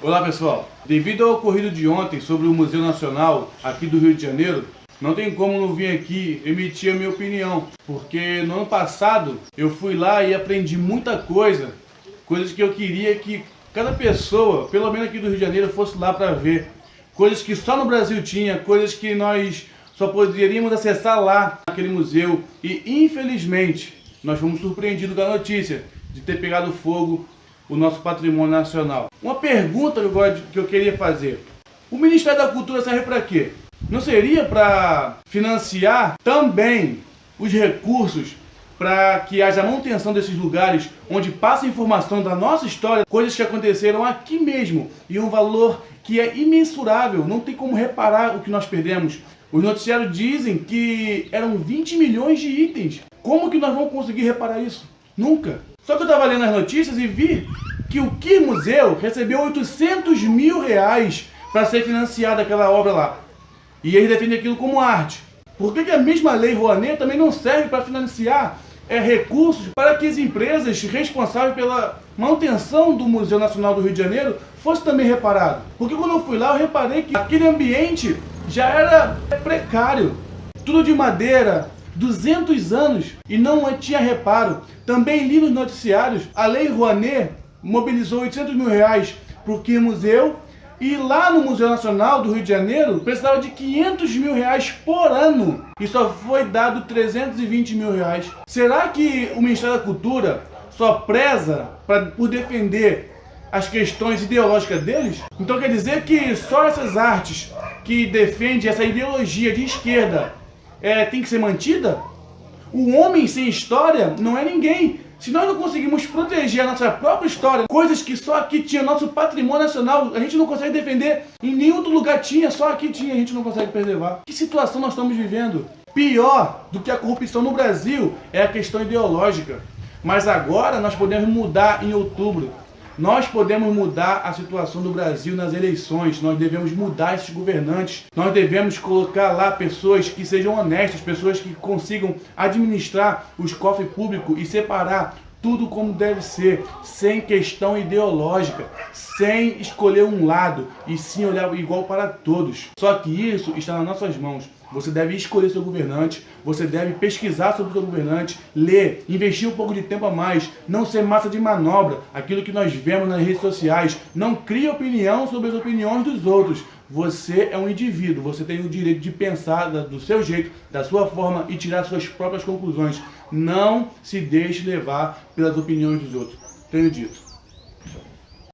Olá pessoal, devido ao ocorrido de ontem sobre o Museu Nacional aqui do Rio de Janeiro, não tem como não vir aqui emitir a minha opinião, porque no ano passado eu fui lá e aprendi muita coisa, coisas que eu queria que cada pessoa, pelo menos aqui do Rio de Janeiro, fosse lá para ver, coisas que só no Brasil tinha, coisas que nós só poderíamos acessar lá naquele museu, e infelizmente nós fomos surpreendidos com a notícia de ter pegado fogo o nosso patrimônio nacional. Uma pergunta que eu queria fazer: o Ministério da Cultura serve para quê? Não seria para financiar também os recursos para que haja manutenção desses lugares onde passa informação da nossa história, coisas que aconteceram aqui mesmo, e um valor que é imensurável, não tem como reparar o que nós perdemos. Os noticiários dizem que eram 20 milhões de itens. Como que nós vamos conseguir reparar isso? Nunca. Só que eu estava lendo as notícias e vi que o Quir Museu recebeu 800 mil reais para ser financiada aquela obra lá. E eles defendem aquilo como arte. Por que a mesma Lei Rouanet também não serve para financiar recursos para que as empresas responsáveis pela manutenção do Museu Nacional do Rio de Janeiro fossem também reparadas? Porque quando eu fui lá, eu reparei que aquele ambiente já era precário. Tudo de madeira, 200 anos, e não tinha reparo. Também li nos noticiários, a Lei Rouanet mobilizou 800 mil reais para o Quir Museu, e lá no Museu Nacional do Rio de Janeiro precisava de 500 mil reais por ano, e só foi dado 320 mil reais. Será que o Ministério da Cultura só preza por defender as questões ideológicas deles? Então quer dizer que só essas artes que defendem essa ideologia de esquerda tem que ser mantida? O homem sem história não é ninguém. Se nós não conseguimos proteger a nossa própria história, coisas que só aqui tinha, nosso patrimônio nacional, a gente não consegue defender, em nenhum outro lugar tinha, só aqui tinha, a gente não consegue preservar. Que situação nós estamos vivendo? Pior do que a corrupção no Brasil é a questão ideológica. Mas agora nós podemos mudar em outubro. Nós podemos mudar a situação do Brasil nas eleições, nós devemos mudar esses governantes, nós devemos colocar lá pessoas que sejam honestas, pessoas que consigam administrar os cofres públicos e separar tudo como deve ser, sem questão ideológica, sem escolher um lado, e sim olhar igual para todos. Só que isso está nas nossas mãos. Você deve escolher seu governante, você deve pesquisar sobre o seu governante, ler, investir um pouco de tempo a mais, não ser massa de manobra, aquilo que nós vemos nas redes sociais. Não crie opinião sobre as opiniões dos outros. Você é um indivíduo, você tem o direito de pensar do seu jeito, da sua forma, e tirar suas próprias conclusões. Não se deixe levar pelas opiniões dos outros. Tenho dito.